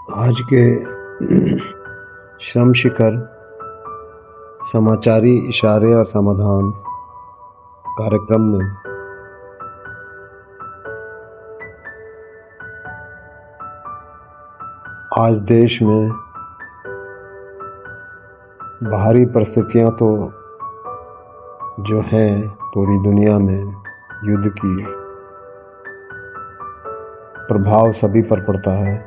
आज के श्रम शिखर समाचारी इशारे और समाधान कार्यक्रम में आज देश में बाहरी परिस्थितियां तो जो हैं पूरी दुनिया में युद्ध की प्रभाव सभी पर पड़ता है।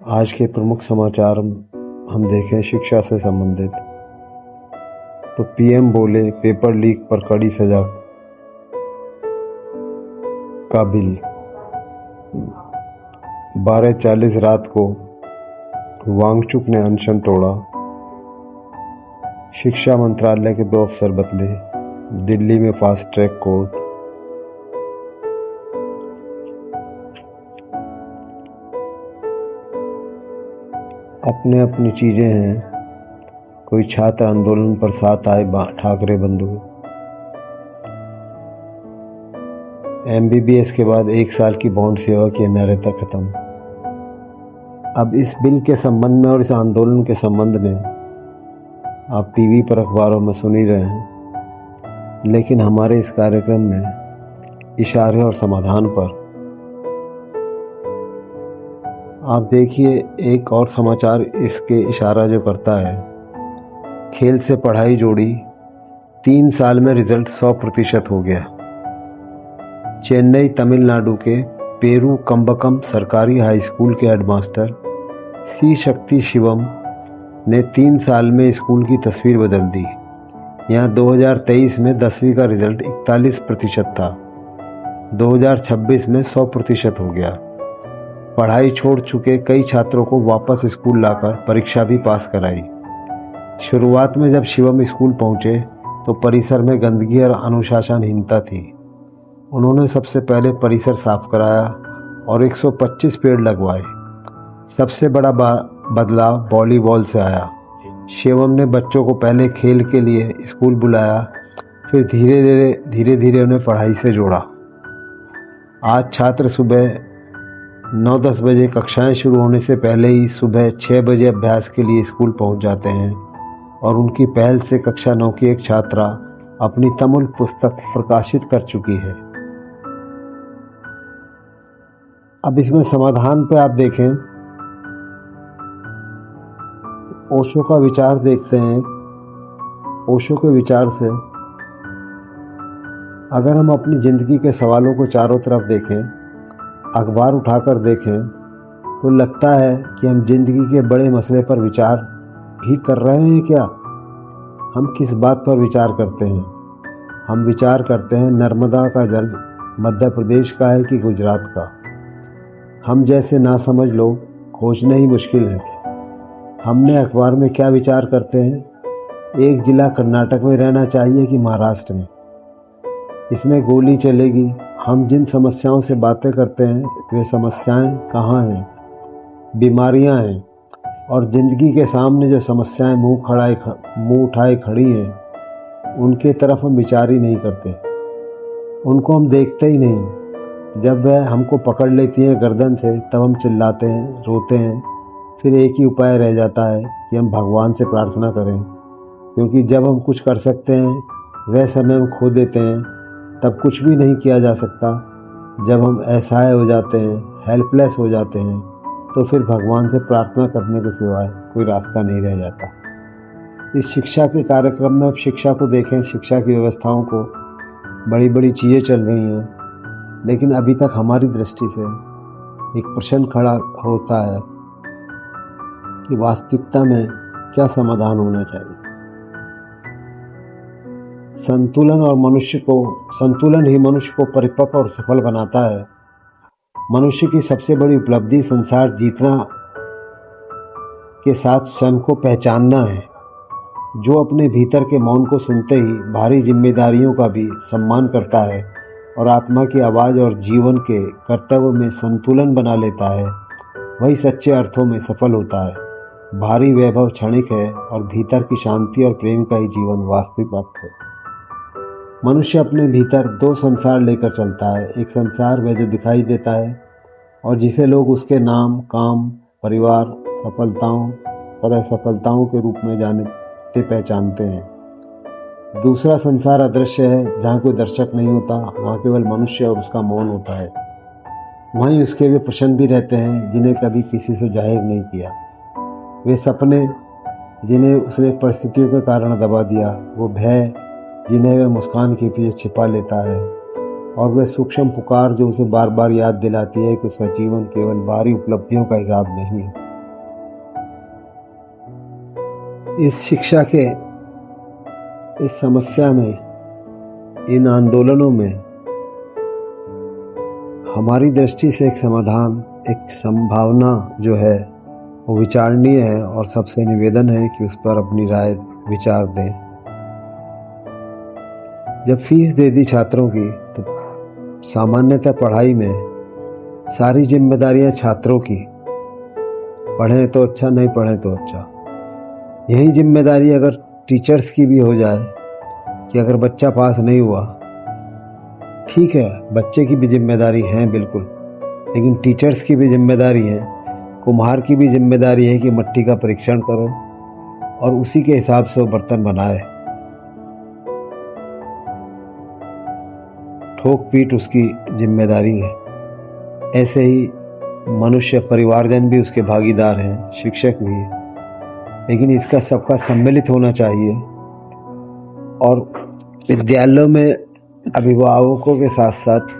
आज के प्रमुख समाचार हम देखें शिक्षा से संबंधित तो पीएम बोले पेपर लीक पर कड़ी सजा का बिल। 12:40 रात को वांगचुक ने अनशन तोड़ा। शिक्षा मंत्रालय के 2 अफसर बदले। दिल्ली में फास्ट ट्रैक कोर्ट। अपने अपनी चीजें हैं। कोई छात्र आंदोलन पर साथ आए ठाकरे बंधु। MBBS के बाद 1 साल की बॉन्ड सेवा की अनिवार्यता खत्म। अब इस बिल के संबंध में और इस आंदोलन के संबंध में आप टीवी पर अखबारों में सुन ही रहे हैं, लेकिन हमारे इस कार्यक्रम में इशारे और समाधान पर आप देखिए एक और समाचार इसके इशारा जो करता है। खेल से पढ़ाई जोड़ी, 3 साल में रिजल्ट 100% हो गया। चेन्नई तमिलनाडु के पेरू कम्बकम सरकारी हाई स्कूल के हेडमास्टर सी शक्ति शिवम ने 3 साल में स्कूल की तस्वीर बदल दी। यहाँ 2023 में 10वीं का रिजल्ट 41% था, 2026 में 100% हो गया। पढ़ाई छोड़ चुके कई छात्रों को वापस स्कूल लाकर परीक्षा भी पास कराई। शुरुआत में जब शिवम स्कूल पहुंचे तो परिसर में गंदगी और अनुशासनहीनता थी। उन्होंने सबसे पहले परिसर साफ कराया और 125 पेड़ लगवाए। सबसे बड़ा बदलाव वॉलीबॉल से आया। शिवम ने बच्चों को पहले खेल के लिए स्कूल बुलाया, फिर धीरे धीरे उन्हें पढ़ाई से जोड़ा। आज छात्र सुबह 9-10 बजे कक्षाएं शुरू होने से पहले ही सुबह 6 बजे अभ्यास के लिए स्कूल पहुंच जाते हैं और उनकी पहल से कक्षा 9 की एक छात्रा अपनी तमिल पुस्तक प्रकाशित कर चुकी है। अब इसमें समाधान पे आप देखें, ओशो का विचार देखते हैं। ओशो के विचार से अगर हम अपनी जिंदगी के सवालों को चारों तरफ देखें, अखबार उठाकर देखें, तो लगता है कि हम जिंदगी के बड़े मसले पर विचार भी कर रहे हैं क्या? हम किस बात पर विचार करते हैं? हम विचार करते हैं नर्मदा का जल मध्य प्रदेश का है कि गुजरात का। हम जैसे नासमझ लोग खोजना ही मुश्किल है। हमने अखबार में क्या विचार करते हैं? एक जिला कर्नाटक में रहना चाहिए कि महाराष्ट्र में? इसमें गोली चलेगी। हम जिन समस्याओं से बातें करते हैं वे समस्याएं कहाँ हैं? बीमारियां हैं। और ज़िंदगी के सामने जो समस्याएं मुंह उठाए खड़ी हैं, उनके तरफ हम विचार ही नहीं करते। उनको हम देखते ही नहीं। जब वह हमको पकड़ लेती हैं गर्दन से, तब हम चिल्लाते हैं, रोते हैं। फिर एक ही उपाय रह जाता है कि हम भगवान से प्रार्थना करें, क्योंकि जब हम कुछ कर सकते हैं वह समय हम खो देते हैं। तब कुछ भी नहीं किया जा सकता। जब हम असहाय हो जाते हैं, हेल्पलेस हो जाते हैं, तो फिर भगवान से प्रार्थना करने के सिवाय कोई रास्ता नहीं रह जाता। इस शिक्षा के कार्यक्रम में अब शिक्षा को देखें, शिक्षा की व्यवस्थाओं को, बड़ी बड़ी चीज़ें चल रही हैं, लेकिन अभी तक हमारी दृष्टि से एक प्रश्न खड़ा होता है कि वास्तविकता में क्या समाधान होना चाहिए। संतुलन ही मनुष्य को परिपक्व और सफल बनाता है। मनुष्य की सबसे बड़ी उपलब्धि संसार जीतना के साथ स्वयं को पहचानना है, जो अपने भीतर के मौन को सुनते ही भारी जिम्मेदारियों का भी सम्मान करता है और आत्मा की आवाज़ और जीवन के कर्तव्य में संतुलन बना लेता है, वही सच्चे अर्थों में सफल होता है। भारी वैभव क्षणिक है और भीतर की शांति और प्रेम का ही जीवन वास्तविक अर्थ है। मनुष्य अपने भीतर 2 संसार लेकर चलता है। एक संसार वह जो दिखाई देता है और जिसे लोग उसके नाम, काम, परिवार, सफलताओं और असफलताओं के रूप में जानते पहचानते हैं। दूसरा संसार अदृश्य है, जहाँ कोई दर्शक नहीं होता, वहाँ केवल मनुष्य और उसका मौन होता है। वहीं उसके वे प्रश्न भी रहते हैं जिन्हें कभी किसी से जाहिर नहीं किया, वे सपने जिन्हें उसने परिस्थितियों के कारण दबा दिया, वो भय जिन्हें वह मुस्कान के पीछे छिपा लेता है, और वह सूक्ष्म पुकार जो उसे बार बार याद दिलाती है कि उसका जीवन केवल बाहरी उपलब्धियों का हिसाब नहीं है। इस शिक्षा के, इस समस्या में, इन आंदोलनों में हमारी दृष्टि से एक समाधान, एक संभावना जो है वो विचारणीय है, और सबसे निवेदन है कि उस पर अपनी राय विचार दें। जब फीस दे दी छात्रों की तो सामान्यतः पढ़ाई में सारी जिम्मेदारियां छात्रों की, पढ़ें तो अच्छा, नहीं पढ़ें तो अच्छा। यही जिम्मेदारी अगर टीचर्स की भी हो जाए कि अगर बच्चा पास नहीं हुआ, ठीक है, बच्चे की भी जिम्मेदारी है बिल्कुल, लेकिन टीचर्स की भी जिम्मेदारी है, कुम्हार की भी जिम्मेदारी है कि मिट्टी का परीक्षण करो और उसी के हिसाब से वो बर्तन बनाए। ठोक पीट उसकी जिम्मेदारी है। ऐसे ही मनुष्य, परिवारजन भी उसके भागीदार हैं, शिक्षक भी, लेकिन इसका सबका सम्मिलित होना चाहिए। और विद्यालयों में अभिभावकों के साथ साथ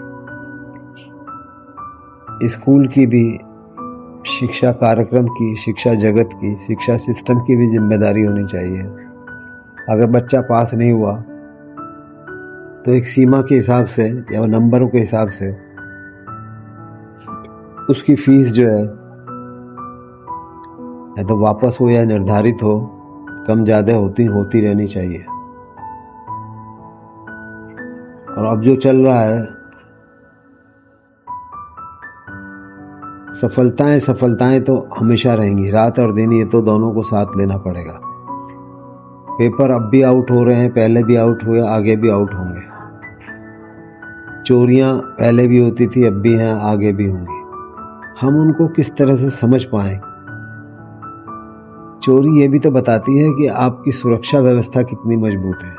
स्कूल की भी, शिक्षा कार्यक्रम की, शिक्षा जगत की, शिक्षा सिस्टम की भी जिम्मेदारी होनी चाहिए। अगर बच्चा पास नहीं हुआ तो एक सीमा के हिसाब से या नंबरों के हिसाब से उसकी फीस जो है या तो वापस हो या निर्धारित हो, कम ज़्यादा होती रहनी चाहिए। और अब जो चल रहा है, सफलताएं तो हमेशा रहेंगी, रात और दिन, ये तो दोनों को साथ लेना पड़ेगा। पेपर अब भी आउट हो रहे हैं, पहले भी आउट हुए, आगे भी आउट होंगे। चोरियां पहले भी होती थी, अब भी हैं, आगे भी होंगी। हम उनको किस तरह से समझ पाएं? चोरी ये भी तो बताती है कि आपकी सुरक्षा व्यवस्था कितनी मजबूत है।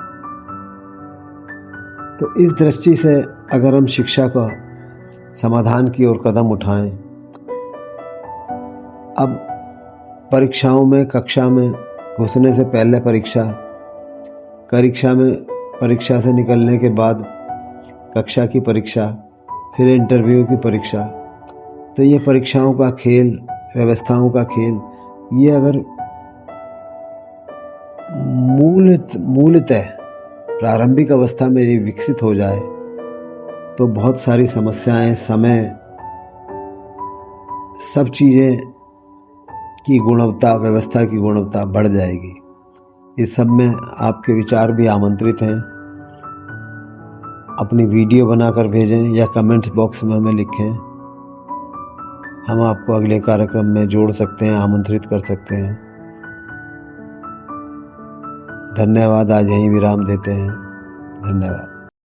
तो इस दृष्टि से अगर हम शिक्षा का समाधान की ओर कदम उठाएं, अब परीक्षाओं में, कक्षा में घुसने से पहले परीक्षा से निकलने के बाद कक्षा की परीक्षा, फिर इंटरव्यू की परीक्षा, तो ये परीक्षाओं का खेल, व्यवस्थाओं का खेल, ये अगर मूलतः प्रारंभिक अवस्था में ये विकसित हो जाए तो बहुत सारी समस्याएं, समय, सब चीज़ें की गुणवत्ता, व्यवस्था की गुणवत्ता बढ़ जाएगी। इस सब में आपके विचार भी आमंत्रित हैं। अपनी वीडियो बनाकर भेजें या कमेंट्स बॉक्स में हमें लिखें। हम आपको अगले कार्यक्रम में जोड़ सकते हैं, आमंत्रित कर सकते हैं। धन्यवाद। आज यहीं विराम देते हैं। धन्यवाद।